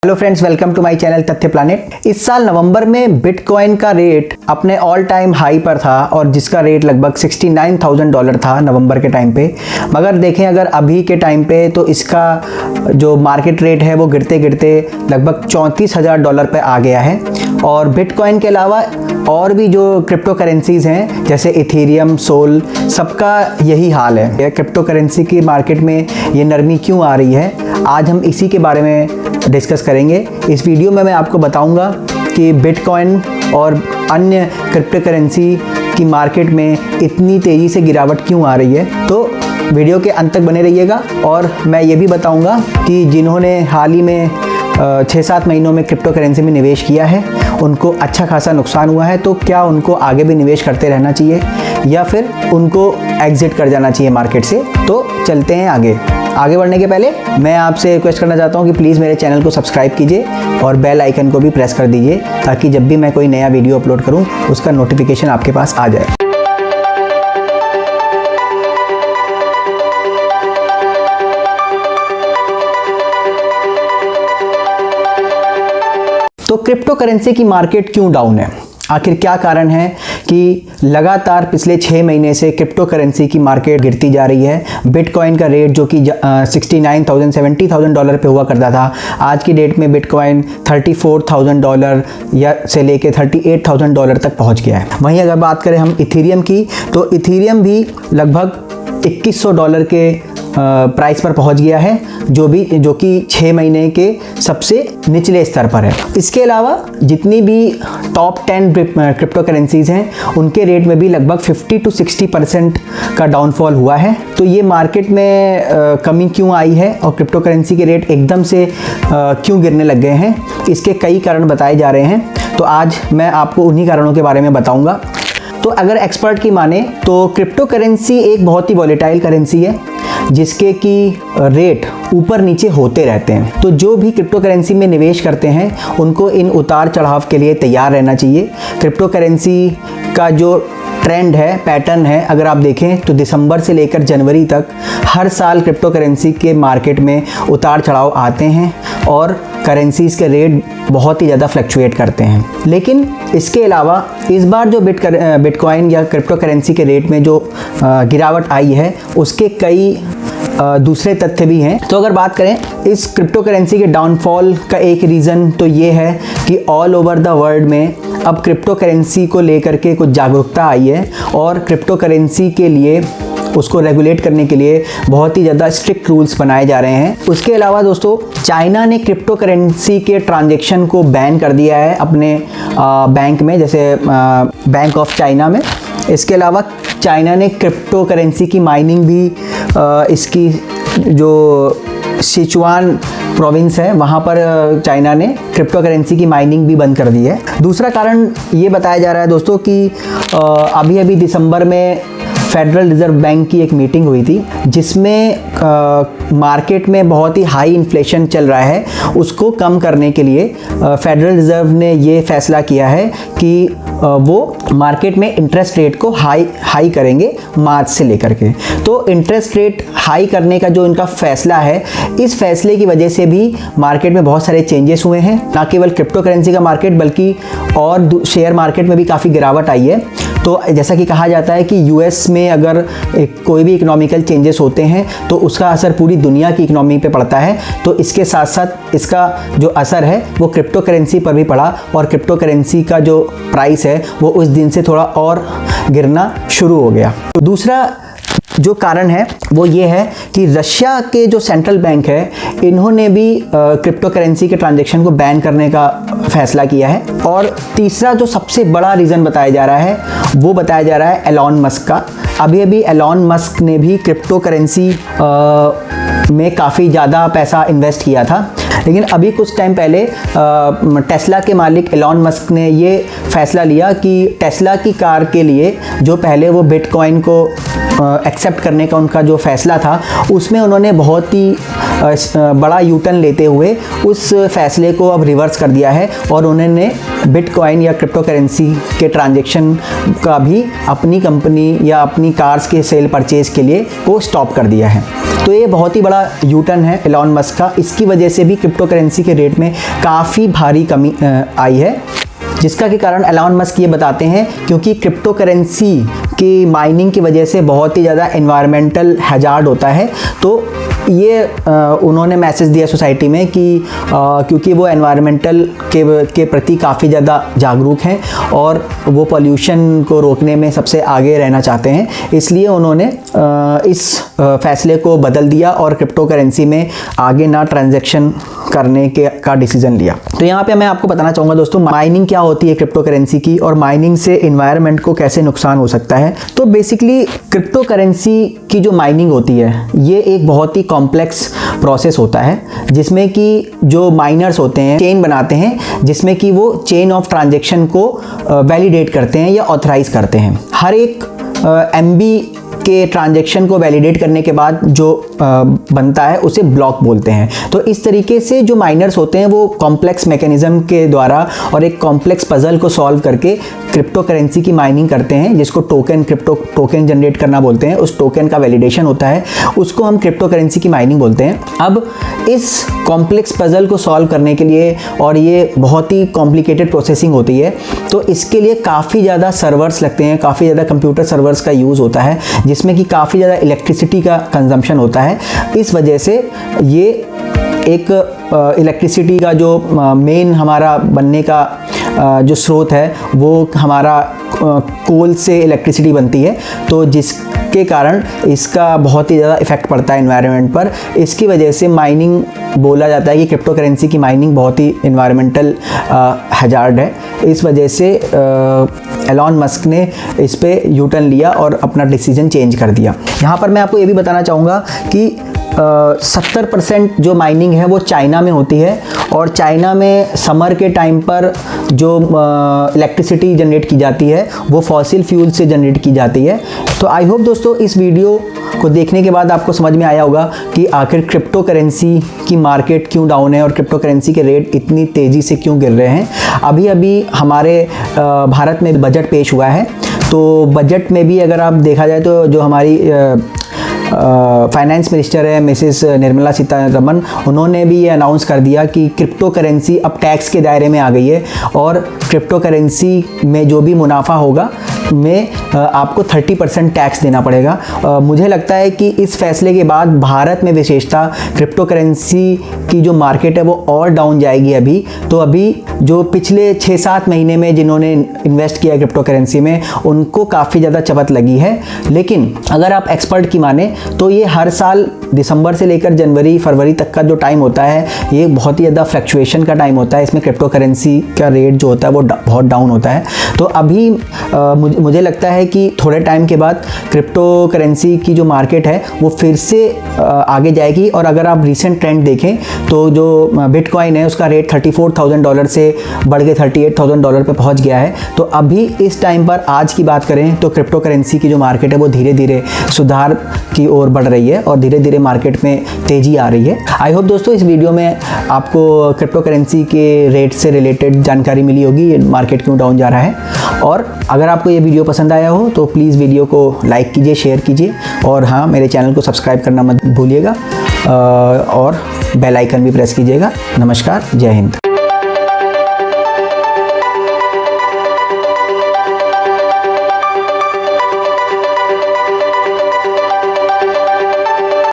Hello friends, welcome to my channel तथ्य planet. इस साल नवंबर में बिटकॉइन का रेट अपने ऑल टाइम हाई पर था और जिसका रेट लगभग $69,000 था नवंबर के टाइम पे। मगर देखें अगर अभी के टाइम पे तो इसका जो मार्केट रेट है वो गिरते गिरते लगभग $34,000 पे आ गया है। और बिटकॉइन के अलावा और भी जो क्रिप्टो करेंसीज़ हैं जैसे इथेरियम, सोल, सबका यही हाल है। क्रिप्टो करेंसी की मार्केट में ये नरमी क्यों आ रही है, आज हम इसी के बारे में डिस्कस करेंगे। इस वीडियो में मैं आपको बताऊंगा कि बिटकॉइन और अन्य क्रिप्टो करेंसी की मार्केट में इतनी तेज़ी से गिरावट क्यों आ रही है। तो वीडियो के अंत तक बने रहिएगा। और मैं ये भी बताऊंगा कि जिन्होंने हाल ही में 6-7 महीनों में क्रिप्टो करेंसी में निवेश किया है उनको अच्छा खासा नुकसान हुआ है, तो क्या उनको आगे भी निवेश करते रहना चाहिए या फिर उनको एग्जिट कर जाना चाहिए मार्केट से। तो चलते हैं आगे बढ़ने के पहले मैं आपसे रिक्वेस्ट करना चाहता हूं कि प्लीज़ मेरे चैनल को सब्सक्राइब कीजिए और बेल आइकन को भी प्रेस कर दीजिए ताकि जब भी मैं कोई नया वीडियो अपलोड करूं उसका नोटिफिकेशन आपके पास आ जाए। तो क्रिप्टो करेंसी की मार्केट क्यों डाउन है, आखिर क्या कारण है कि लगातार पिछले 6 महीने से क्रिप्टो करेंसी की मार्केट गिरती जा रही है। बिटकॉइन का रेट जो कि $69,000 $70,000 पे हुआ करता था, आज की डेट में बिटकॉइन $34,000 या से लेके $38,000 तक पहुंच गया है। वहीं अगर बात करें हम इथेरियम की, तो इथेरियम भी लगभग $2100 के प्राइस पर पहुंच गया है, जो कि 6 महीने के सबसे निचले स्तर पर है। इसके अलावा जितनी भी टॉप 10 क्रिप्टो करेंसीज़ हैं उनके रेट में भी लगभग 50 to 60% का डाउनफॉल हुआ है। तो ये मार्केट में कमी क्यों आई है और क्रिप्टो करेंसी के रेट एकदम से क्यों गिरने लग गए हैं, इसके कई कारण बताए जा रहे हैं। तो आज मैं आपको उन्हीं कारणों के बारे में बताऊंगा। तो अगर एक्सपर्ट की माने तो क्रिप्टो करेंसी एक बहुत ही वॉलेटाइल करेंसी है जिसके कि रेट ऊपर नीचे होते रहते हैं। तो जो भी क्रिप्टो करेंसी में निवेश करते हैं उनको इन उतार चढ़ाव के लिए तैयार रहना चाहिए। क्रिप्टो करेंसी का जो ट्रेंड है, पैटर्न है, अगर आप देखें तो दिसंबर से लेकर जनवरी तक हर साल क्रिप्टो करेंसी के मार्केट में उतार चढ़ाव आते हैं और करेंसीज़ के रेट बहुत ही ज़्यादा फ्लक्चुएट करते हैं। लेकिन इसके अलावा इस बार जो बिटकॉइन या क्रिप्टो करेंसी के रेट में जो गिरावट आई है उसके कई दूसरे तथ्य भी हैं। तो अगर बात करें इस क्रिप्टो करेंसी के डाउनफॉल का एक रीज़न तो ये है कि ऑल ओवर द वर्ल्ड में अब क्रिप्टो करेंसी को लेकर के कुछ जागरूकता आई है और क्रिप्टो करेंसी के लिए उसको रेगुलेट करने के लिए बहुत ही ज़्यादा स्ट्रिक्ट रूल्स बनाए जा रहे हैं। उसके अलावा दोस्तों, चाइना ने क्रिप्टो करेंसी के ट्रांजैक्शन को बैन कर दिया है अपने बैंक में, जैसे बैंक ऑफ चाइना में। इसके अलावा चाइना ने क्रिप्टो करेंसी की माइनिंग भी इसकी जो सिचुआन प्रोविंस है वहाँ पर चाइना ने क्रिप्टो करेंसी की माइनिंग भी बंद कर दी है। दूसरा कारण ये बताया जा रहा है दोस्तों कि अभी दिसंबर में फेडरल रिजर्व बैंक की एक मीटिंग हुई थी जिसमें मार्केट में बहुत ही हाई इन्फ्लेशन चल रहा है, उसको कम करने के लिए फेडरल रिजर्व ने ये फैसला किया है कि वो मार्केट में इंटरेस्ट रेट को हाई करेंगे मार्च से लेकर के। तो इंटरेस्ट रेट हाई करने का जो इनका फैसला है, इस फैसले की वजह से भी मार्केट में बहुत सारे चेंजेस हुए हैं। ना केवल क्रिप्टो करेंसी का मार्केट बल्कि और शेयर मार्केट में भी काफ़ी गिरावट आई है। तो जैसा कि कहा जाता है कि यूएस में अगर कोई भी इकोनॉमिकल चेंजेस होते हैं तो उसका असर पूरी दुनिया की इकोनॉमी पे पड़ता है। तो इसके साथ साथ इसका जो असर है वो क्रिप्टो करेंसी पर भी पड़ा और क्रिप्टो करेंसी का जो प्राइस है वो उस दिन से थोड़ा और गिरना शुरू हो गया। तो दूसरा जो कारण है वो ये है कि रशिया के जो सेंट्रल बैंक है इन्होंने भी क्रिप्टो करेंसी के ट्रांजैक्शन को बैन करने का फैसला किया है। और तीसरा जो सबसे बड़ा रीज़न बताया जा रहा है वो बताया जा रहा है एलॉन मस्क का। अभी एलॉन मस्क ने भी क्रिप्टो करेंसी में काफ़ी ज़्यादा पैसा इन्वेस्ट किया था, लेकिन अभी कुछ टाइम पहले टेस्ला के मालिक एलॉन मस्क ने ये फैसला लिया कि टेस्ला की कार के लिए जो पहले वो बिटकॉइन को एक्सेप्ट करने का उनका जो फैसला था उसमें उन्होंने बहुत ही बड़ा यू टर्न लेते हुए उस फैसले को अब रिवर्स कर दिया है और उन्होंने बिटकॉइन या क्रिप्टो करेंसी के ट्रांजैक्शन का भी अपनी कंपनी या अपनी कार्स के सेल परचेज के लिए वो स्टॉप कर दिया है। तो ये बहुत ही बड़ा यू टर्न है एलॉन मस्क का। इसकी वजह से भी क्रिप्टो करेंसी के रेट में काफ़ी भारी कमी आई है, जिसका के कारण एलॉन मस्क ये बताते हैं क्योंकि क्रिप्टो करेंसी की माइनिंग की वजह से बहुत ही ज़्यादा एनवायरमेंटल हैजार्ड होता है। तो ये उन्होंने मैसेज दिया सोसाइटी में कि क्योंकि वो एनवायरमेंटल के प्रति काफ़ी ज़्यादा जागरूक हैं और वो पोल्यूशन को रोकने में सबसे आगे रहना चाहते हैं, इसलिए उन्होंने इस फैसले को बदल दिया और क्रिप्टो करेंसी में आगे ना ट्रांजैक्शन करने का डिसीजन लिया। तो यहाँ पे मैं आपको बताना चाहूँगा दोस्तों, माइनिंग क्या होती है क्रिप्टो करेंसी की और माइनिंग से इन्वायरमेंट को कैसे नुकसान हो सकता है। तो बेसिकली क्रिप्टो करेंसी की जो माइनिंग होती है ये एक बहुत ही कॉम्प्लेक्स प्रोसेस होता है, जिसमें कि जो माइनर्स होते हैं चेन बनाते हैं, जिसमें कि वो चेन ऑफ ट्रांजैक्शन को वैलिडेट करते हैं या ऑथराइज करते हैं। हर एक MB के ट्रांजैक्शन को वैलिडेट करने के बाद जो बनता है उसे ब्लॉक बोलते हैं। तो इस तरीके से जो माइनर्स होते हैं वो कॉम्प्लेक्स मैकेनिज्म के द्वारा और एक कॉम्प्लेक्स पजल को सॉल्व करके क्रिप्टो करेंसी की माइनिंग करते हैं, जिसको क्रिप्टो टोकन जनरेट करना बोलते हैं। उस टोकन का वैलिडेशन होता है, उसको हम क्रिप्टो करेंसी की माइनिंग बोलते हैं। अब इस कॉम्प्लेक्स पजल को सॉल्व करने के लिए, और ये बहुत ही कॉम्प्लिकेटेड प्रोसेसिंग होती है, तो इसके लिए काफ़ी ज़्यादा सर्वर्स लगते हैं, काफ़ी ज़्यादा कंप्यूटर सर्वर्स का यूज़ होता है, जिसमें कि काफ़ी ज़्यादा इलेक्ट्रिसिटी का कंजम्पशन होता है। इस वजह से ये एक इलेक्ट्रिसिटी का जो मेन हमारा बनने का जो स्रोत है वो हमारा कोल से इलेक्ट्रिसिटी बनती है, तो जिसके कारण इसका बहुत ही ज़्यादा इफ़ेक्ट पड़ता है एनवायरनमेंट पर। इसकी वजह से माइनिंग बोला जाता है कि क्रिप्टो करेंसी की माइनिंग बहुत ही एनवायरमेंटल हैजार्ड है। इस वजह से एलॉन मस्क ने इस पे यू टर्न लिया और अपना डिसीजन चेंज कर दिया। यहाँ पर मैं आपको ये भी बताना चाहूँगा कि 70% जो माइनिंग है वो चाइना में होती है, और चाइना में समर के टाइम पर जो इलेक्ट्रिसिटी जनरेट की जाती है वो फॉसिल फ्यूल से जनरेट की जाती है। तो आई होप दोस्तों इस वीडियो को देखने के बाद आपको समझ में आया होगा कि आखिर क्रिप्टो करेंसी की मार्केट क्यों डाउन है और क्रिप्टो करेंसी के रेट इतनी तेज़ी से क्यों गिर रहे हैं। अभी अभी हमारे भारत में बजट पेश हुआ है, तो बजट में भी अगर आप देखा जाए तो जो हमारी फाइनेंस मिनिस्टर है मिसेस निर्मला सीतारमन, उन्होंने भी ये अनाउंस कर दिया कि क्रिप्टो करेंसी अब टैक्स के दायरे में आ गई है और क्रिप्टो करेंसी में जो भी मुनाफा होगा में आपको 30% टैक्स देना पड़ेगा। मुझे लगता है कि इस फैसले के बाद भारत में विशेषता क्रिप्टो करेंसी की जो मार्केट है वो और डाउन जाएगी। अभी तो अभी जो पिछले 6-7 महीने में जिन्होंने इन्वेस्ट किया क्रिप्टो करेंसी में उनको काफ़ी ज़्यादा चपत लगी है, लेकिन अगर आप एक्सपर्ट की माने तो ये हर साल दिसंबर से लेकर जनवरी फरवरी तक का जो टाइम होता है ये बहुत ही ज़्यादा फ्लक्चुएशन का टाइम होता है। इसमें क्रिप्टो करेंसी का रेट जो होता है वो बहुत डाउन होता है। तो अभी मुझे लगता है कि थोड़े टाइम के बाद क्रिप्टो करेंसी की जो मार्केट है वो फिर से आगे जाएगी। और अगर आप रिसेंट ट्रेंड देखें तो जो बिटकॉइन है उसका रेट $34,000 से बढ़ के $38,000 पे पहुंच गया है। तो अभी इस टाइम पर आज की बात करें तो क्रिप्टो करेंसी की जो मार्केट है वो धीरे धीरे सुधार की ओर बढ़ रही है और धीरे धीरे मार्केट में तेज़ी आ रही है। आई होप दोस्तों इस वीडियो में आपको क्रिप्टो करेंसी के रेट से रिलेटेड जानकारी मिली होगी, ये मार्केट क्यों डाउन जा रहा है। और अगर आपको ये वीडियो पसंद आया हो तो प्लीज़ वीडियो को लाइक कीजिए, शेयर कीजिए, और हाँ मेरे चैनल को सब्सक्राइब करना मत भूलिएगा और बेल आइकन भी प्रेस कीजिएगा। नमस्कार, जय हिंद।